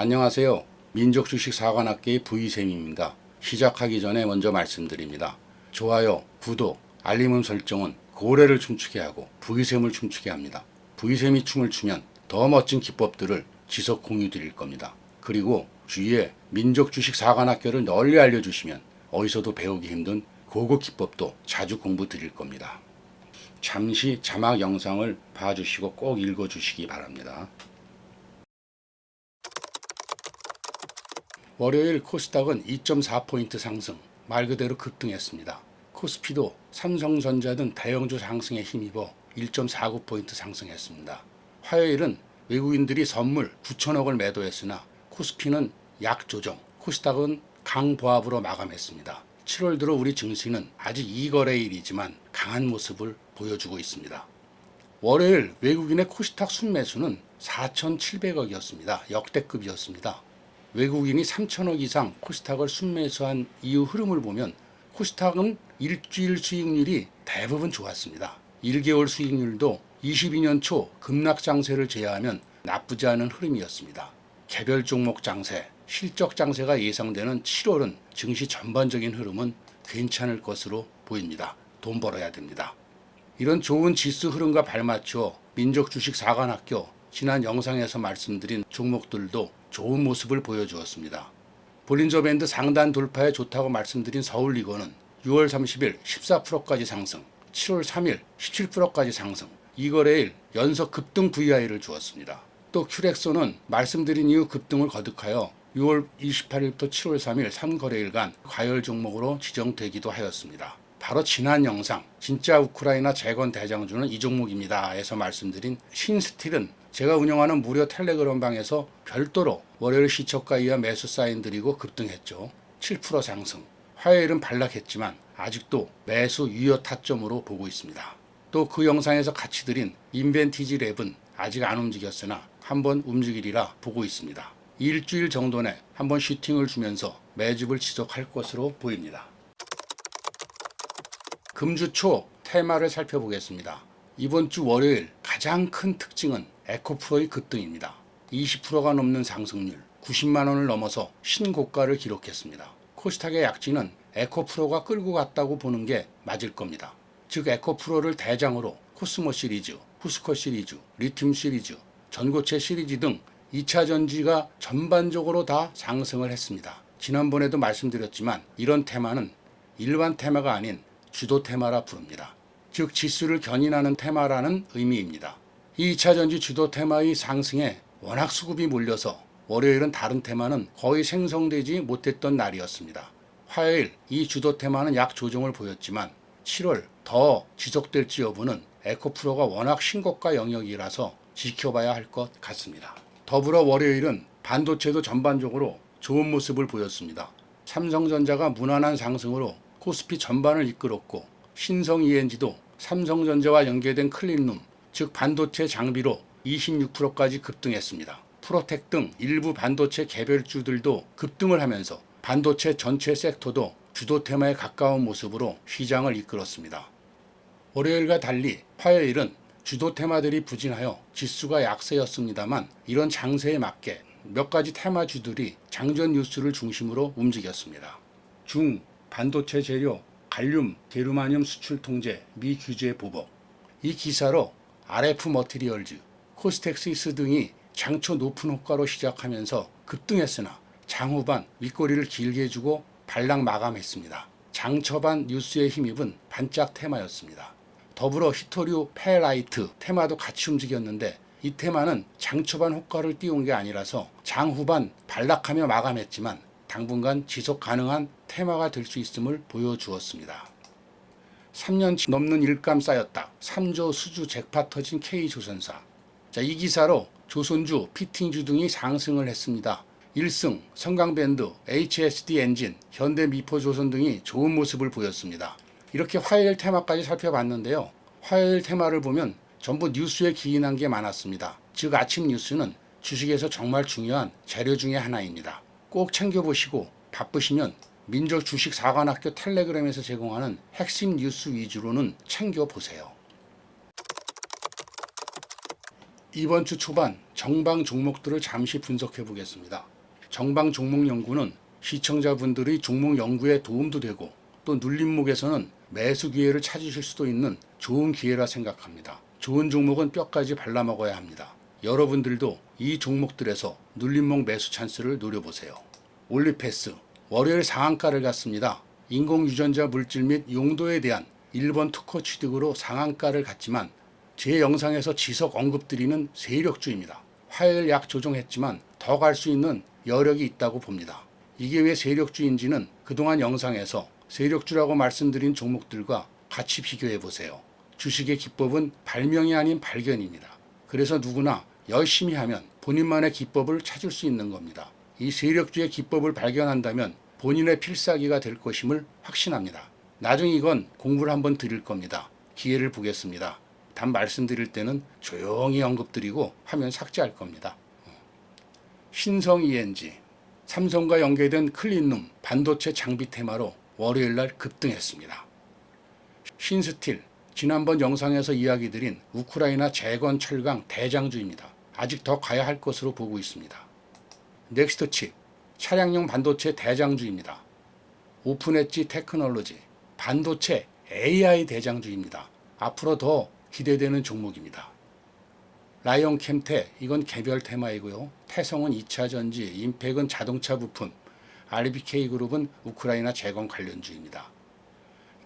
안녕하세요. 민족주식사관학계의 V쌤입니다. 시작하기 전에 먼저 말씀드립니다. 좋아요, 구독, 알림 설정은 고래를 춤추게 하고 V쌤을 춤추게 합니다. V쌤이 춤을 추면 더 멋진 기법들을 지속 공유 드릴 겁니다. 그리고 주위에 민족주식사관학교를 널리 알려주시면 어디서도 배우기 힘든 고급 기법도 자주 공부 드릴 겁니다. 잠시 자막 영상을 봐주시고 꼭 읽어주시기 바랍니다. 월요일 코스닥은 2.4포인트 상승, 말 그대로 급등했습니다. 코스피도 삼성전자 등 대형주 상승에 힘입어 1.49포인트 상승했습니다. 화요일은 외국인들이 선물 9천억을 매도했으나 코스피는 약조정, 코스닥은 강보합으로 마감했습니다. 7월 들어 우리 증시는 아직 2거래일이지만 강한 모습을 보여주고 있습니다. 월요일 외국인의 코스닥 순매수는 4,700억이었습니다. 역대급이었습니다. 외국인이 3천억 이상 코스닥을 순매수한 이후 흐름을 보면 코스닥은 일주일 수익률이 대부분 좋았습니다. 1개월 수익률도 22년 초 급락 장세를 제외하면 나쁘지 않은 흐름이었습니다. 개별 종목 장세, 실적 장세가 예상되는 7월은 증시 전반적인 흐름은 괜찮을 것으로 보입니다. 돈 벌어야 됩니다. 이런 좋은 지수 흐름과 발맞춰 민족주식사관학교 지난 영상에서 말씀드린 종목들도 좋은 모습을 보여주었습니다. 볼린저 밴드 상단 돌파에 좋다고 말씀드린 서울리건은 6월 30일 14%까지 상승, 7월 3일 17%까지 상승, 2거래일 연속 급등 VI를 주었습니다. 또 큐렉소는 말씀드린 이후 급등을 거듭하여 6월 28일부터 7월 3일 3거래일간 과열 종목으로 지정되기도 하였습니다. 바로 지난 영상 진짜 우크라이나 재건 대장주는 이 종목입니다 에서 말씀드린 신스틸은 제가 운영하는 무료 텔레그램 방에서 별도로 월요일 시초가에 의한 매수 사인 드리고 급등했죠. 7% 상승. 화요일은 반락했지만 아직도 매수 유효 타점으로 보고 있습니다. 또 그 영상에서 같이 드린 인벤티지 랩은 아직 안 움직였으나 한번 움직이리라 보고 있습니다. 일주일 정도 내 한번 슈팅을 주면서 매집을 지속할 것으로 보입니다. 금주 초 테마를 살펴보겠습니다. 이번 주 월요일 가장 큰 특징은 에코프로의 급등입니다. 20%가 넘는 상승률, 90만 원을 넘어서 신고가를 기록했습니다. 코스닥의 약진은 에코프로가 끌고 갔다고 보는 게 맞을 겁니다. 즉 에코프로를 대장으로 코스모 시리즈, 후스커 시리즈, 리튬 시리즈, 전고체 시리즈 등 2차 전지가 전반적으로 다 상승을 했습니다. 지난번에도 말씀드렸지만 이런 테마는 일반 테마가 아닌 주도 테마라 부릅니다. 즉 지수를 견인하는 테마라는 의미입니다. 이 2차 전지 주도 테마의 상승에 워낙 수급이 몰려서 월요일은 다른 테마는 거의 생성되지 못했던 날이었습니다. 화요일 이 주도 테마는 약 조정을 보였지만 7월 더 지속될지 여부는 에코프로가 워낙 신고가 영역이라서 지켜봐야 할 것 같습니다. 더불어 월요일은 반도체도 전반적으로 좋은 모습을 보였습니다. 삼성전자가 무난한 상승으로 코스피 전반을 이끌었고 신성 ENG도 삼성전자와 연계된 클린룸, 즉 반도체 장비로 26%까지 급등했습니다. 프로텍 등 일부 반도체 개별주들도 급등을 하면서 반도체 전체 섹터도 주도 테마에 가까운 모습으로 시장을 이끌었습니다. 월요일과 달리 화요일은 주도 테마들이 부진하여 지수가 약세였습니다만 이런 장세에 맞게 몇 가지 테마주들이 장전 뉴스를 중심으로 움직였습니다. 반도체 재료, 갈륨, 게르마늄 수출 통제, 미 규제 보복. 이 기사로 RF 머티리얼즈, 코스텍시스 등이 장초 높은 호가로 시작하면서 급등했으나 장후반 윗꼬리를 길게 주고 반락 마감했습니다. 장초반 뉴스에 힘입은 반짝 테마였습니다. 더불어 히토류 페라이트 테마도 같이 움직였는데 이 테마는 장초반 호가를 띄운 게 아니라서 장후반 반락하며 마감했지만 당분간 지속 가능한 테마가 될 수 있음을 보여주었습니다. 3년치 넘는 일감 쌓였다. 3조 수주 잭팟 터진 K조선사. 이 기사로 조선주, 피팅주 등이 상승을 했습니다. 1승, 성강밴드, HSD 엔진, 현대미포조선 등이 좋은 모습을 보였습니다. 이렇게 화요일 테마까지 살펴봤는데요. 화요일 테마를 보면 전부 뉴스에 기인한 게 많았습니다. 즉 아침 뉴스는 주식에서 정말 중요한 재료 중의 하나입니다. 꼭 챙겨보시고 바쁘시면 민족주식사관학교 텔레그램에서 제공하는 핵심 뉴스 위주로는 챙겨보세요. 이번 주 초반 정방 종목들을 잠시 분석해 보겠습니다. 정방 종목 연구는 시청자분들의 종목 연구에 도움도 되고 또 눌림목에서는 매수 기회를 찾으실 수도 있는 좋은 기회라 생각합니다. 좋은 종목은 뼈까지 발라먹어야 합니다. 여러분들도 이 종목들에서 눌림목 매수 찬스를 노려보세요. 올리패스 월요일 상한가를 갔습니다. 인공유전자 물질 및 용도에 대한 일본 특허 취득으로 상한가를 갔지만 제 영상에서 지속 언급드리는 세력주입니다. 화요일 약 조정했지만 더 갈 수 있는 여력이 있다고 봅니다. 이게 왜 세력주인지는 그동안 영상에서 세력주라고 말씀드린 종목들과 같이 비교해 보세요. 주식의 기법은 발명이 아닌 발견입니다. 그래서 누구나 열심히 하면 본인만의 기법을 찾을 수 있는 겁니다. 이 세력주의 기법을 발견한다면 본인의 필사기가 될 것임을 확신합니다. 나중에 이건 공부를 한번 드릴 겁니다. 기회를 보겠습니다. 단 말씀드릴 때는 조용히 언급드리고 화면 삭제할 겁니다. 신성 ENG, 삼성과 연계된 클린룸 반도체 장비 테마로 월요일날 급등했습니다. 신스틸, 지난번 영상에서 이야기 드린 우크라이나 재건 철강 대장주입니다. 아직 더 가야 할 것으로 보고 있습니다. 넥스트칩, 차량용 반도체 대장주입니다. 오픈엣지 테크놀로지, 반도체 AI 대장주입니다. 앞으로 더 기대되는 종목입니다. 라이온 캠테, 이건 개별 테마이고요. 태성은 2차 전지, 임팩은 자동차 부품, RBK 그룹은 우크라이나 재건 관련주입니다.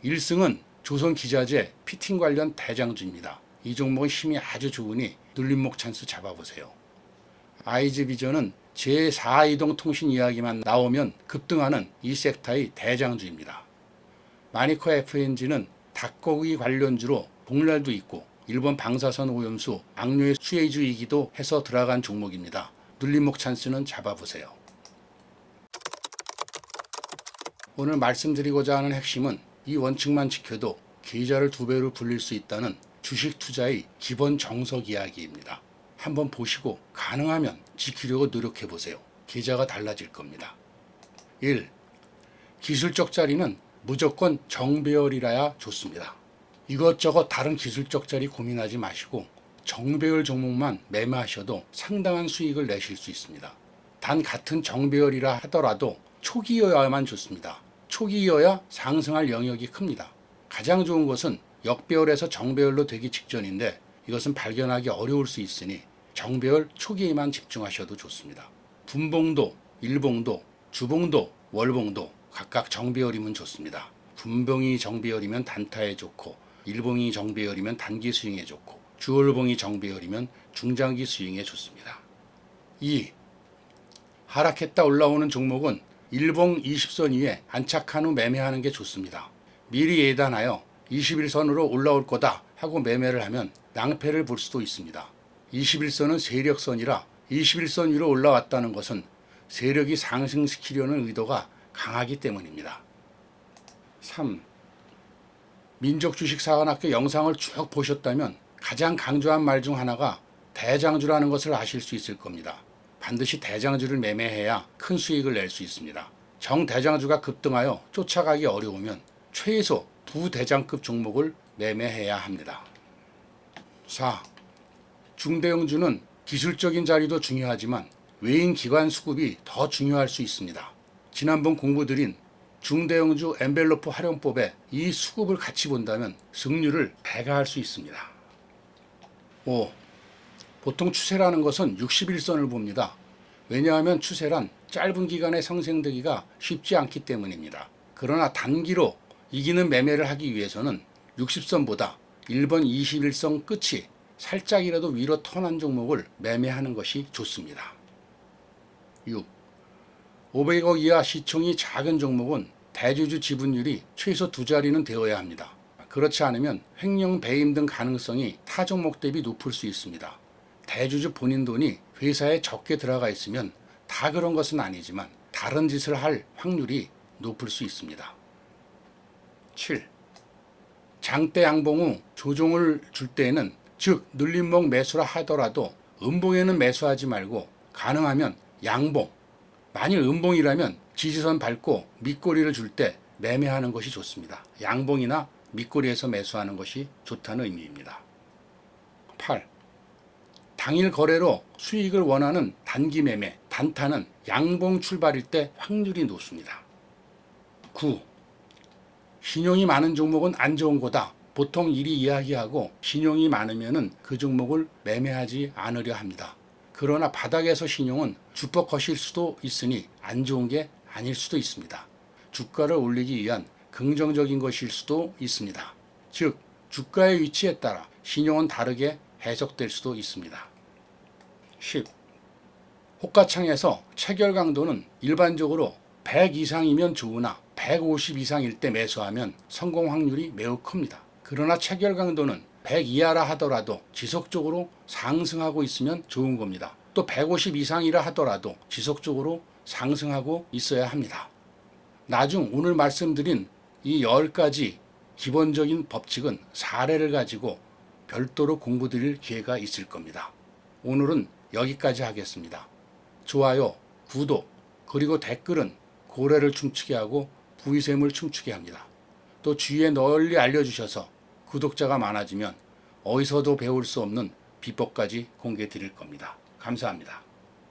1승은 조선 기자재 피팅 관련 대장주입니다. 이 종목은 힘이 아주 좋으니 눌림목 찬스 잡아보세요. 아이즈비전은 제4이동 통신 이야기만 나오면 급등하는 이 섹터의 대장주입니다. 마니커 FNG는 닭고기 관련주로 복날도 있고 일본 방사선 오염수 악료의 수혜주이기도 해서 들어간 종목입니다. 눌림목 찬스는 잡아보세요. 오늘 말씀드리고자 하는 핵심은 이 원칙만 지켜도 계좌를 2배로 불릴 수 있다는 주식 투자의 기본 정석 이야기입니다. 한번 보시고 가능하면 지키려고 노력해 보세요. 계좌가 달라질 겁니다. 1. 기술적 자리는 무조건 정배열이라야 좋습니다. 이것저것 다른 기술적 자리 고민하지 마시고 정배열 종목만 매매하셔도 상당한 수익을 내실 수 있습니다. 단 같은 정배열이라 하더라도 초기여야만 좋습니다. 초기여야 상승할 영역이 큽니다. 가장 좋은 것은 역배열에서 정배열로 되기 직전인데 이것은 발견하기 어려울 수 있으니 정배열 초기에만 집중하셔도 좋습니다. 분봉도, 일봉도, 주봉도, 월봉도 각각 정배열이면 좋습니다. 분봉이 정배열이면 단타에 좋고 일봉이 정배열이면 단기 스윙에 좋고 주월봉이 정배열이면 중장기 스윙에 좋습니다. 2. 하락했다 올라오는 종목은 일봉 20선 위에 안착한 후 매매하는 게 좋습니다. 미리 예단하여 21선으로 올라올 거다 하고 매매를 하면 낭패를 볼 수도 있습니다. 21선은 세력선이라 21선 위로 올라왔다는 것은 세력이 상승시키려는 의도가 강하기 때문입니다. 3. 민족주식사관학교 영상을 쭉 보셨다면 가장 강조한 말 중 하나가 대장주라는 것을 아실 수 있을 겁니다. 반드시 대장주를 매매해야 큰 수익을 낼 수 있습니다. 정대장주가 급등하여 쫓아가기 어려우면 최소 2대장급 종목을 매매해야 합니다. 4. 중대형주는 기술적인 자리도 중요하지만 외인 기관 수급이 더 중요할 수 있습니다. 지난번 공부드린 중대형주 엔벨로프 활용법에 이 수급을 같이 본다면 승률을 배가할 수 있습니다. 5. 보통 추세라는 것은 61선을 봅니다. 왜냐하면 추세란 짧은 기간에 상생되기가 쉽지 않기 때문입니다. 그러나 단기로 이기는 매매를 하기 위해서는 60선보다 1번 21선 끝이 살짝이라도 위로 턴한 종목을 매매하는 것이 좋습니다. 6. 500억 이하 시총이 작은 종목은 대주주 지분율이 최소 2자리는 되어야 합니다. 그렇지 않으면 횡령 배임 등 가능성이 타 종목 대비 높을 수 있습니다. 대주주 본인 돈이 회사에 적게 들어가 있으면 다 그런 것은 아니지만 다른 짓을 할 확률이 높을 수 있습니다. 7. 장대 양봉 후 조정을 줄 때에는 즉 눌림목 매수라 하더라도 음봉에는 매수하지 말고 가능하면 양봉, 만일 음봉이라면 지지선 밟고 밑꼬리를 줄 때 매매하는 것이 좋습니다. 양봉이나 밑꼬리에서 매수하는 것이 좋다는 의미입니다. 8. 당일 거래로 수익을 원하는 단기 매매, 단타는 양봉 출발일 때 확률이 높습니다. 9. 신용이 많은 종목은 안 좋은 거다. 보통 이리 이야기하고 신용이 많으면 그 종목을 매매하지 않으려 합니다. 그러나 바닥에서 신용은 주법 것일 수도 있으니 안 좋은 게 아닐 수도 있습니다. 주가를 올리기 위한 긍정적인 것일 수도 있습니다. 즉, 주가의 위치에 따라 신용은 다르게 해석될 수도 있습니다. 10. 호가창에서 체결 강도는 일반적으로 100 이상이면 좋으나 150 이상일 때 매수하면 성공 확률이 매우 큽니다. 그러나 체결 강도는 100 이하라 하더라도 지속적으로 상승하고 있으면 좋은 겁니다. 또 150 이상이라 하더라도 지속적으로 상승하고 있어야 합니다. 나중 오늘 말씀드린 이 10가지 기본적인 법칙은 사례를 가지고 별도로 공부 드릴 기회가 있을 겁니다. 오늘은 여기까지 하겠습니다. 좋아요, 구독, 그리고 댓글은 고래를 춤추게 하고 부의샘을 춤추게 합니다. 또 주위에 널리 알려주셔서 구독자가 많아지면 어디서도 배울 수 없는 비법까지 공개 드릴 겁니다. 감사합니다.